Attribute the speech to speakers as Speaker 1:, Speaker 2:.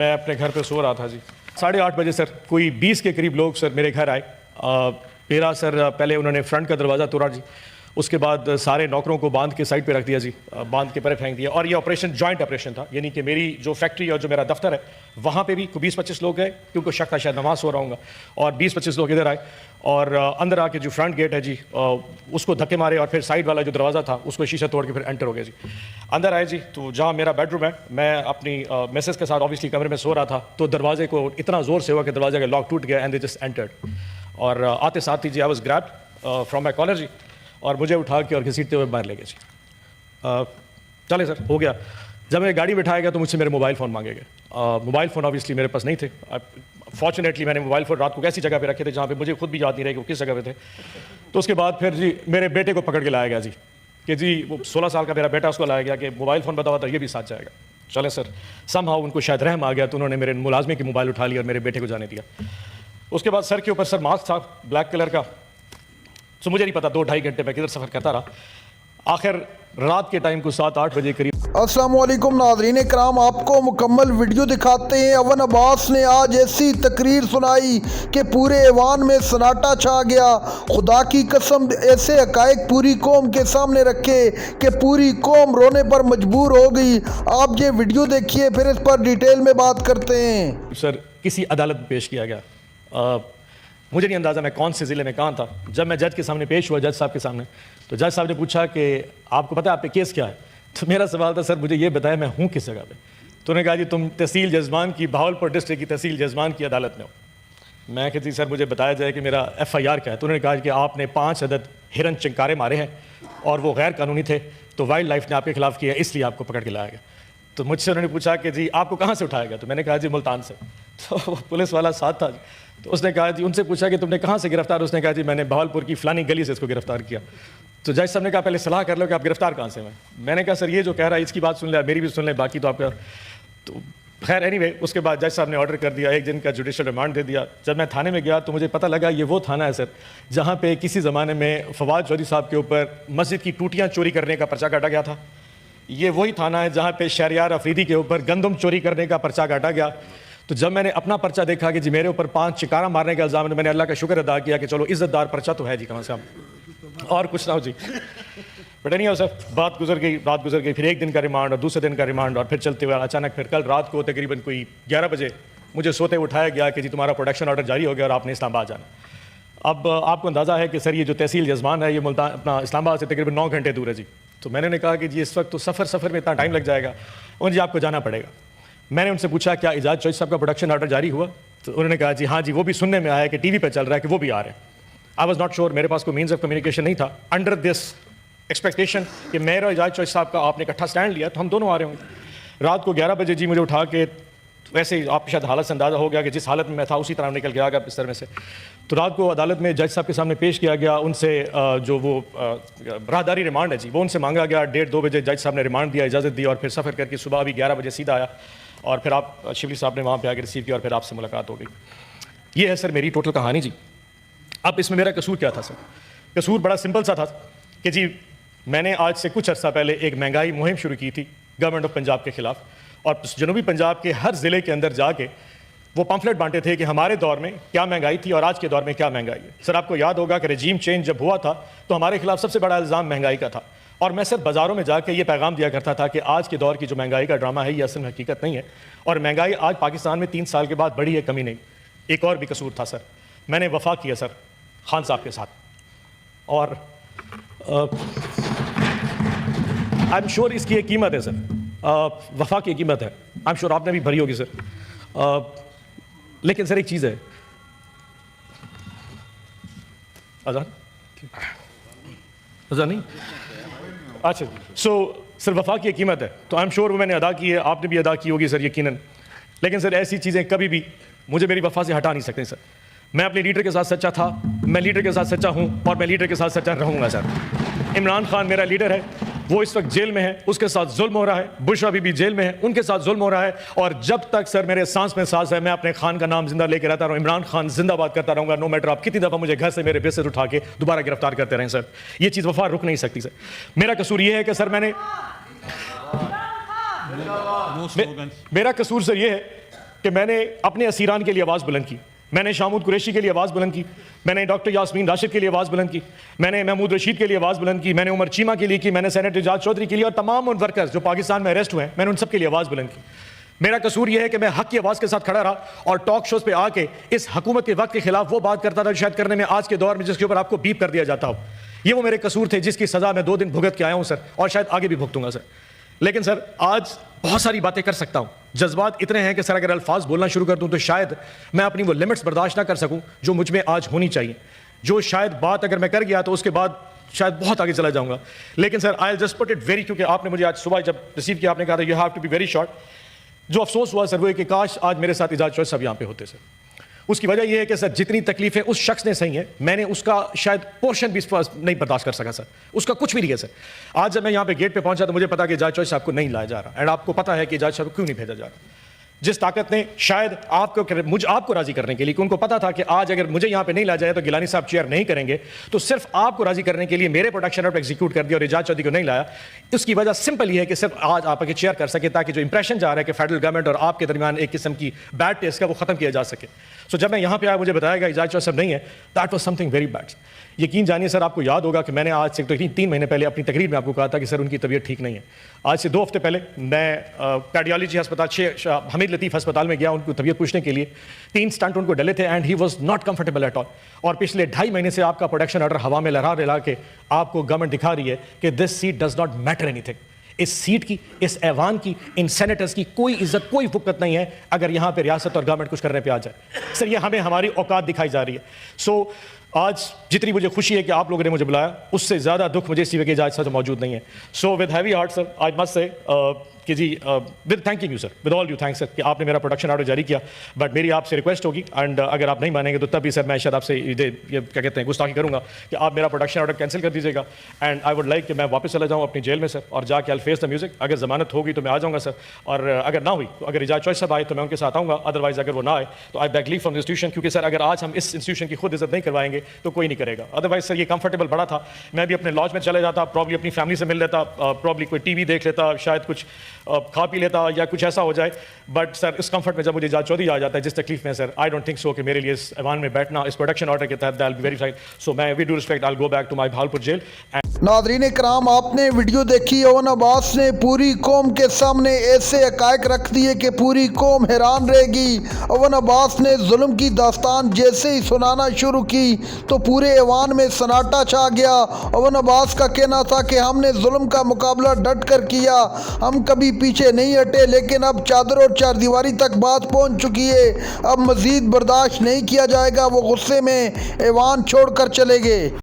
Speaker 1: میں اپنے گھر پہ سو رہا تھا جی 8:30 بجے سر کوئی 20 کے قریب لوگ سر میرے گھر آئے. میرا سر پہلے انہوں نے فرنٹ کا دروازہ توڑا جی, اس کے بعد سارے نوکروں کو باندھ کے سائڈ پہ رکھ دیا جی, باندھ کے پرے پھینک دیا. اور یہ آپریشن جوائنٹ آپریشن تھا, یعنی کہ میری جو فیکٹری اور جو میرا دفتر ہے وہاں پہ بھی 20-25 لوگ گئے کیونکہ شک تھا شاید نماز سو رہا ہوں گا, اور 20-25 لوگ ادھر آئے اور اندر آ کے جو فرنٹ گیٹ ہے جی اس کو دھکے مارے, اور پھر سائڈ والا جو دروازہ تھا اس کو شیشہ توڑ کے پھر انٹر ہو گیا جی. اندر آئے جی تو جہاں میرا بیڈ روم ہے, میں اپنی میسز کے ساتھ آبویسلی کمرے میں سو رہا تھا, تو دروازے کو اتنا زور سے ہوا کہ دروازے کا لاک ٹوٹ گیا اینڈ دے جسٹ انٹرڈ. اور آتے ساتھ ہی جی I was grabbed from my collar جی, اور مجھے اٹھا کے اور گھسیٹتے ہوئے باہر لے گئے جی. چلے سر ہو گیا. جب میں گاڑی بٹھایا گیا تو مجھ سے میرے موبائل فون مانگے گئے. موبائل فون آبویسلی میرے پاس نہیں تھے. فارچونیٹلی میں نے موبائل فون رات کو ایسی جگہ پہ رکھے تھے جہاں پہ مجھے خود بھی یاد نہیں رہے کہ وہ کس جگہ پہ تھے. تو اس کے بعد پھر جی میرے بیٹے کو پکڑ کے لایا گیا جی, کہ جی وہ 16 سال کا میرا بیٹا, اس کو لایا گیا کہ موبائل فون بتا ہوا تھا یہ بھی ساتھ جائے گا. چلے سر سم ہاؤ ان کو شاید رحم آ گیا تو انہوں نے میرے ملازمے کی موبائل اٹھا لیا اور میرے بیٹے کو جانے دیا. اس کے بعد سر کے اوپر سر ماسک تھا بلیک کلر کا, تو مجھے نہیں پتا 2-2.5 گھنٹے میں کدھر سفر کرتا رہا. آخر رات کے ٹائم کو 7-8 بجے قریب.
Speaker 2: السلام علیکم ناظرین کرام, آپ کو مکمل ویڈیو دکھاتے ہیں. اون عباس نے آج ایسی تقریر سنائی کہ پورے ایوان میں سناٹا چھا گیا. خدا کی قسم ایسے حقائق پوری قوم کے سامنے رکھے کہ پوری قوم رونے پر مجبور ہو گئی. آپ یہ ویڈیو دیکھیے پھر اس پر ڈیٹیل میں بات کرتے ہیں.
Speaker 1: سر کسی عدالت میں پیش کیا گیا, مجھے نہیں اندازہ میں کون سے ضلع میں کہاں تھا. جب میں جج کے سامنے پیش ہوا, جج صاحب کے سامنے, تو جج صاحب نے پوچھا کہ آپ کو پتہ ہے آپ پہ کیس کیا ہے. تو میرا سوال تھا سر مجھے یہ بتایا میں ہوں کس جگہ پہ. تو انہوں نے کہا جی تم تحصیل جزمان کی, بہاولپور ڈسٹرکٹ کی تحصیل جزمان کی عدالت میں ہو. میں کہتی جی سر مجھے بتایا جائے کہ میرا FIR کیا ہے. تو انہوں نے کہا کہ آپ نے 5 عدد ہرن چنکارے مارے ہیں اور وہ غیر قانونی تھے, تو وائلڈ لائف نے آپ کے خلاف کیا, اس لیے آپ کو پکڑ کے لایا گیا. تو مجھ سے انہوں نے پوچھا کہ جی آپ کو کہاں سے اٹھایا گیا. تو میں نے کہا جی ملتان سے. تو پولیس والا ساتھ تھا, تو اس نے کہا جی, ان سے پوچھا کہ تم نے کہاں سے گرفتار. اس نے کہا جی میں نے بہاولپور کی فلانی گلی سے اس کو گرفتار کیا. تو جج صاحب نے کہا پہلے صلاح کر لو کہ آپ گرفتار کہاں سے ہیں. میں نے کہا سر یہ جو کہہ رہا ہے اس کی بات سن لیں, میری بھی سن لیں, باقی تو آپ کا. تو خیر اینی وے اس کے بعد جج صاحب نے آرڈر کر دیا, 1 دن کا جوڈیشل ریمانڈ دے دیا. جب میں تھانے میں گیا تو مجھے پتہ لگا یہ وہ تھانہ ہے سر جہاں پہ کسی زمانے میں فواد چودھری صاحب کے اوپر مسجد کی ٹوٹیاں چوری کرنے کا پرچہ کاٹا گیا تھا. یہ وہی تھانہ ہے جہاں پہ شہریار افریدی کے اوپر گندم چوری کرنے کا پرچہ کاٹا گیا. تو جب میں نے اپنا پرچہ دیکھا کہ جی میرے اوپر 5 چکارہ مارنے کا الزام ہے, میں نے اللہ کا شکر ادا کیا کہ چلو عزت دار پرچہ تو ہے جی کہاں سے ہم, اور کچھ نہ ہو جی. بٹ نہیں ہو سر, بات گزر گئی, رات گزر گئی, پھر 1 دن کا ریمانڈ اور دوسرے دن کا ریمانڈ, اور پھر چلتے ہوئے اچانک پھر کل رات کو تقریباً کوئی 11 بجے مجھے سوتے اٹھایا گیا کہ جی تمہارا پروڈکشن آرڈر جاری ہو گیا اور آپ نے اسلام آباد جانا. اب آپ کو اندازہ ہے کہ سر یہ جو تحصیل جزمان ہے یہ ملتان اپنا اسلام آباد سے تقریباً 9 گھنٹے دور ہے جی. تو میں نے کہا کہ جی اس وقت تو سفر میں اتنا ٹائم لگ جائے گا, اور جی آپ کو جانا پڑے گا. میں نے ان سے پوچھا کیا اعجاز چوہدری صاحب کا پروڈکشن آرڈر جاری ہوا. تو انہوں نے کہا جی ہاں جی وہ بھی سننے میں آیا کہ ٹی وی پہ چل رہا ہے کہ وہ بھی آ رہے ہیں. آئی واز ناٹ شیور, میرے پاس کوئی مینس آف کمیونیکیشن نہیں تھا. انڈر دس ایکسپیکٹیشن کہ میرا اعجاز چوہدری صاحب کا آپ نے اکٹھا سٹینڈ لیا تو ہم دونوں آ رہے ہوں گے. رات کو 11 بجے جی مجھے اٹھا کے, ویسے ہی آپ کو شاید حالت سے اندازہ ہو گیا کہ جس حالت میں تھا اسی طرح نکل گیا بستر میں سے. تو رات کو عدالت میں جج صاحب کے سامنے پیش کیا گیا. ان سے جو وہ راہداری ریمانڈ ہے جی وہ ان سے مانگا گیا. 1:30-2 بجے جج صاحب نے ریمانڈ دیا, اجازت دی, اور پھر سفر کر کے صبح ابھی 11 بجے سیدھا آیا, اور پھر آپ شبلی صاحب نے وہاں پہ آ کے ریسیو کیا اور پھر آپ سے ملاقات ہو گئی. یہ ہے سر میری ٹوٹل کہانی جی. اب اس میں میرا قصور کیا تھا سر؟ قصور بڑا سمپل سا تھا کہ جی میں نے آج سے کچھ عرصہ پہلے ایک مہنگائی مہم شروع کی تھی گورنمنٹ آف پنجاب کے خلاف, اور جنوبی پنجاب کے ہر ضلع کے اندر جا کے وہ پمفلٹ بانٹے تھے کہ ہمارے دور میں کیا مہنگائی تھی اور آج کے دور میں کیا مہنگائی ہے. سر آپ کو یاد ہوگا کہ رجیم چینج جب ہوا تھا تو ہمارے خلاف سب سے بڑا الزام مہنگائی کا تھا, اور میں سر بازاروں میں جا کے یہ پیغام دیا کرتا تھا کہ آج کے دور کی جو مہنگائی کا ڈرامہ ہے یہ اصل میں حقیقت نہیں ہے, اور مہنگائی آج پاکستان میں 3 سال کے بعد بڑھی ہے, کمی نہیں. ایک اور بھی قصور تھا سر, میں نے وفا کیا سر خان صاحب کے ساتھ, اور آئی ایم شیور اس کی ایک قیمت ہے سر, وفا کی قیمت ہے, آئی ایم شیور آپ نے بھی بھری ہوگی سر. لیکن سر ایک چیز ہے, اذان نہیں, اچھا سو سر وفا کی ایک قیمت ہے تو آئی ایم شیور وہ میں نے ادا کی ہے, آپ نے بھی ادا کی ہوگی سر یقیناً. لیکن سر ایسی چیزیں کبھی بھی مجھے میری وفا سے ہٹا نہیں سکتے سر. میں اپنے لیڈر کے ساتھ سچا تھا, میں لیڈر کے ساتھ سچا ہوں, اور میں لیڈر کے ساتھ سچا رہوں گا سر. عمران خان میرا لیڈر ہے, وہ اس وقت جیل میں ہے, اس کے ساتھ ظلم ہو رہا ہے. بشرا بی بی جیل میں ہے, ان کے ساتھ ظلم ہو رہا ہے, اور جب تک سر میرے سانس میں سانس ہے میں اپنے خان کا نام زندہ لے کے رہتا رہوں. عمران خان زندہ باد کرتا رہوں گا, نو میٹر آپ کتنی دفعہ مجھے گھر سے میرے بستر اٹھا کے دوبارہ گرفتار کرتے رہیں سر. یہ چیز وفا رک نہیں سکتی سر. میرا قصور یہ ہے کہ سر میرا قصور سر یہ ہے کہ میں نے اپنے اسیران کے لیے آواز بلند کی, میں نے شامود قریشی کے لیے آواز بلند کی, میں نے ڈاکٹر یاسمین راشد کے لیے آواز بلند کی, میں نے محمود رشید کے لیے آواز بلند کی, میں نے عمر چیمہ کے لیے کی, میں نے سینیٹر اعجاز چودھری کے لیے, اور تمام ان ورکرز جو پاکستان میں اریسٹ ہوئے ہیں میں نے ان سب کے لیے آواز بلند کی. میرا قصور یہ ہے کہ میں حق کی آواز کے ساتھ کھڑا رہا اور ٹاک شوز پہ آ کے اس حکومت کے وقت کے خلاف وہ بات کرتا تھا شاید کرنے میں آج کے دور میں جس کے اوپر آپ کو بیپ کر دیا جاتا ہو. یہ وہ میرے قصور تھے جس کی سزا میں 2 دن بھگت کے آیا ہوں سر, اور شاید آگے بھی بھگتوں گا سر. لیکن سر آج بہت ساری باتیں کر سکتا ہوں, جذبات اتنے ہیں کہ سر اگر الفاظ بولنا شروع کر دوں تو شاید میں اپنی وہ لمٹس برداشت نہ کر سکوں جو مجھ میں آج ہونی چاہیے, جو شاید بات اگر میں کر گیا تو اس کے بعد شاید بہت آگے چلا جاؤں گا. لیکن sir I just put it very, کیونکہ آپ نے مجھے آج صبح جب ریسیو کیا آپ نے کہا تھا you have to be very short. جو افسوس ہوا سر وہ ہے کہ کاش آج میرے ساتھ اعجاز چوہدری صاحب یہاں پہ ہوتے سر. اس کی وجہ یہ ہے کہ سر جتنی تکلیفیں اس شخص نے سہی ہیں میں نے اس کا شاید پورشن بھی نہیں برداشت کر سکا سر, اس کا کچھ بھی نہیں ہے سر. آج جب میں یہاں پہ گیٹ پہ پہنچا تو مجھے پتا کہ اعجاز چوہدری صاحب کو نہیں لایا جا رہا, اینڈ آپ کو پتا ہے کہ اعجاز صاحب کو کیوں نہیں بھیجا جا رہا. جس طاقت نے شاید آپ کو راضی کرنے کے لیے, کہ ان کو پتا تھا کہ آج اگر مجھے یہاں پہ نہیں لایا جائے تو گیلانی صاحب چیئر نہیں کریں گے, تو صرف آپ کو راضی کرنے کے لیے میرے پروڈکشن آرڈر ایگزیکیوٹ کر دیا اور اعجاز چوہدری کو نہیں لایا. اس کی وجہ سمپل یہ ہے کہ صرف آج آپ کے چیئر کر سکے تاکہ جو امپریشن جا رہا ہے کہ فیڈرل گورنمنٹ اور آپ کے درمیان ایک قسم کی بیڈ ٹیسٹ کا وہ ختم کیا جا سکے. سو جب میں یہاں پہ آیا مجھے بتایا گیا اعجاز چوہدری صاحب نہیں ہے, that was some thing very bad. یقین جانیے سر آپ کو یاد ہوگا کہ میں نے آج سے تقریباً 3 مہینے پہلے اپنی تقریر میں آپ کو کہا تھا کہ سر ان کی طبیعت ٹھیک نہیں ہے. آج سے 2 ہفتے پہلے میں کارڈیالوجی ہسپتال حمید لطیف ہسپتال میں گیا ان کو طبیعت پوچھنے کے لیے. 3 اسٹنٹ ان کو ڈلے تھے and he was not comfortable at all. اور پچھلے 2.5 مہینے سے آپ کا پروڈکشن آرڈر ہوا میں لہرا کے آپ کو گورنمنٹ دکھا رہی ہے کہ this set does not matter اینی تھنگ. اس سیٹ کی, اس ایوان کی, ان سینیٹرز کی کوئی عزت کوئی وقت نہیں ہے اگر یہاں پہ ریاست اور گورنمنٹ کچھ کرنے پہ آ جائے. سر یہ ہمیں ہماری اوقات دکھائی جا رہی ہے. سو آج جتنی مجھے خوشی ہے کہ آپ لوگوں نے مجھے بلایا, اس سے زیادہ دکھ مجھے اسی وجہ اعجاز صاحب موجود نہیں ہے. So with heavy heart sir I must say کہ جی with thanking you sir, with all you thanks sir کہ آپ نے میرا پروڈکشن آرڈر جاری کیا. بٹ میری آپ سے ریکویسٹ ہوگی, اینڈ اگر آپ نہیں مانیں گے تو تب بھی سر میں شاید آپ سے یہ کیا کہتے ہیں گستاخی کروں گا کہ آپ میرا پروڈکشن آرڈر کینسل کر دیجیے گا. اینڈ آئی ووڈ لائک کہ میں واپس چلا جاؤں اپنی جیل میں سر, اور جا کے آئی فیس دا میوزک. اگر ضمانت ہوگی تو میں آ جاؤں گا سر, اور اگر نہ ہوئی تو اگر اعجاز چوہدری صاحب آئے تو میں ان کے ساتھ آؤں گا. ادروائز اگر وہ نہ آئے تو آئی بیک لیو فرام انسٹیٹیوشن, کیونکہ سر اگر آج ہم اس انسٹیٹیوشن کی خود عزت نہیں کروائیں گے تو کوئی نہیں کرے گا. ادروائز سر یہ کمفرٹیبل بڑا تھا, میں بھی اپنے لاج میں چلے جاتا, پرابلی اپنی فیملی سے مل لیتا, پرابلی کوئی ٹی وی دیکھ لیتا, شاید کچھ کھا پی لیتا یا کچھ ایسا ہو جائے. بٹ سر اس کمفرٹ میں جب مجھے اعجاز چوہدری آ جاتا ہے جس تکلیف میں, سر آئی ڈونٹ تھنک سو کہ میرے لیے اس ایوان میں بیٹھنا اس پروڈکشن آرڈر کے تحت they'll be very fine. So میں we do respect I go back to my Bahawalpur jail.
Speaker 2: ناظرین کرام, آپ نے ویڈیو دیکھی. اون عباس نے پوری قوم کے سامنے ایسے حقائق رکھ دیے کہ پوری قوم حیران رہے گی. اون عباس نے ظلم کی داستان جیسے ہی سنانا شروع کی تو پورے ایوان میں سناٹا چھا گیا. اون عباس کا کہنا تھا کہ ہم نے ظلم کا مقابلہ ڈٹ کر کیا, ہم کبھی پیچھے نہیں ہٹے, لیکن اب چادر اور چار دیواری تک بات پہنچ چکی ہے, اب مزید برداشت نہیں کیا جائے گا. وہ غصے میں ایوان چھوڑ کر چلے گئے.